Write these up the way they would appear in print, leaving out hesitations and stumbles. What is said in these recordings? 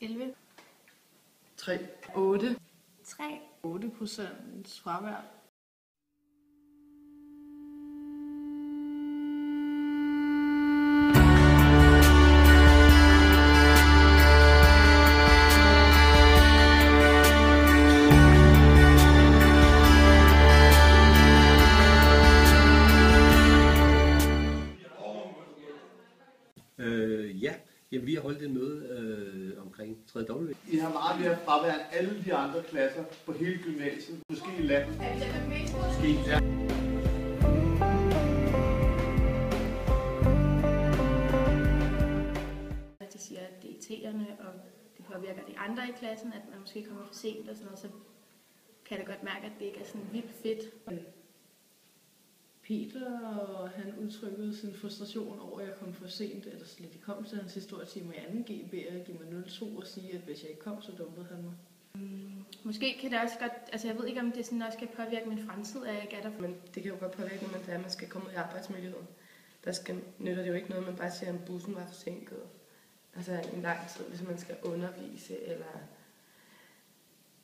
11. 3. 8. 3. 8% fravær. Jamen, vi har holdt et møde omkring 3W. I har meget mere fravær end alle de andre klasser på hele gymnasiet. Måske i landet. Måske, ja. De siger, at det er irriterende, og det påvirker de andre i klassen, at man måske kommer for sent og sådan noget, så kan jeg godt mærke, at det ikke er sådan vildt fedt. Peter, og han udtrykkede sin frustration over, at jeg kom for sent, eller slet ikke kom til hans historietime i 2G, ved at give mig 02 og sige, at hvis jeg ikke kom, så dumpede han mig. Måske kan det også godt, altså jeg ved ikke, om det sådan også kan påvirke min fremtid, at jeg ikke er der. Men det kan jo godt påvirke, når man skal komme ud i arbejdsmiljøet. Nytter det jo ikke noget, man bare siger, at bussen var forsinket. Altså en lang tid, hvis man skal undervise, eller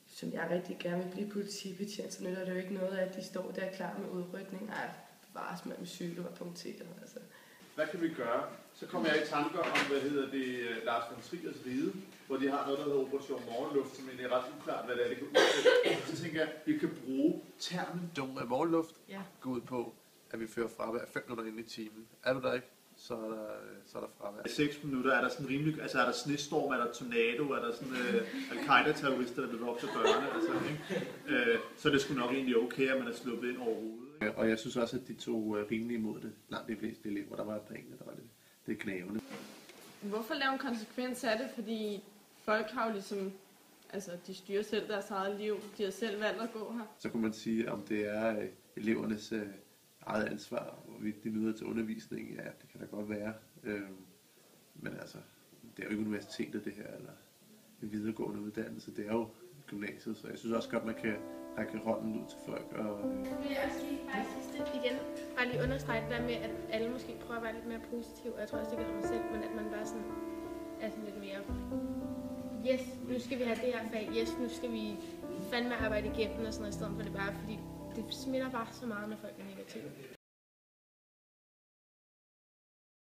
som jeg rigtig gerne vil blive politibetjent, så nytter det jo ikke noget, at de står der klar med udrykning. Ej, vares med min cykel var punkteret. Altså. Hvad kan vi gøre? Så kommer jeg i tanker om, Lars von Triers ride, hvor de har noget, der hedder Operation Morgenluft, som egentlig er ret uklart, hvad det er, det kan udføre. Så tænker jeg, at vi kan bruge termen Dum af morgenluft. Ja. Gå ud på, at vi fører fravær 5 minutter ind i timen. Er du der ikke, så er der fravær. I 6 minutter er der sådan rimelig, altså er der snestorm, er der tornado, er der sådan al-Qaida-terrorister, der løber op til dørene, altså, ikke? Så er det sgu nok egentlig okay, at man er sluppet ind overhovedet. Og jeg synes også, at de tog rimelig imod det. Langt de fleste elever, der var et par enkelte, der var lidt knævende. Hvorfor lave en konsekvens af det? Fordi folk har jo ligesom, altså de styrer selv deres eget liv, de har selv valgt at gå her. Så kunne man sige, om det er elevernes eget ansvar, hvorvidt de nyder til undervisning. Ja, det kan da godt være. Men altså, det er jo ikke universitetet det her, eller en videregående uddannelse. Det er jo gymnasiet, så jeg synes også godt, man kan række hånden ud til folk. Jeg vil også lige igen bare lige understrege det der med, at alle måske prøver at være lidt mere positive, og jeg tror også, det gælder mig selv, men at man bare sådan er sådan lidt mere, yes, nu skal vi have det her fag, yes, nu skal vi fandme arbejde igennem og sådan noget, i stedet for det bare, fordi det smitter bare så meget, når folk er negative.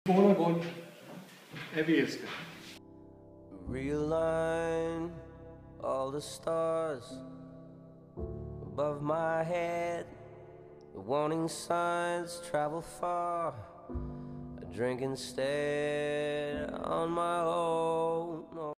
Bund og grund er vi elsker. Realign all the stars above my head. The warning signs travel far. I drink instead on my own.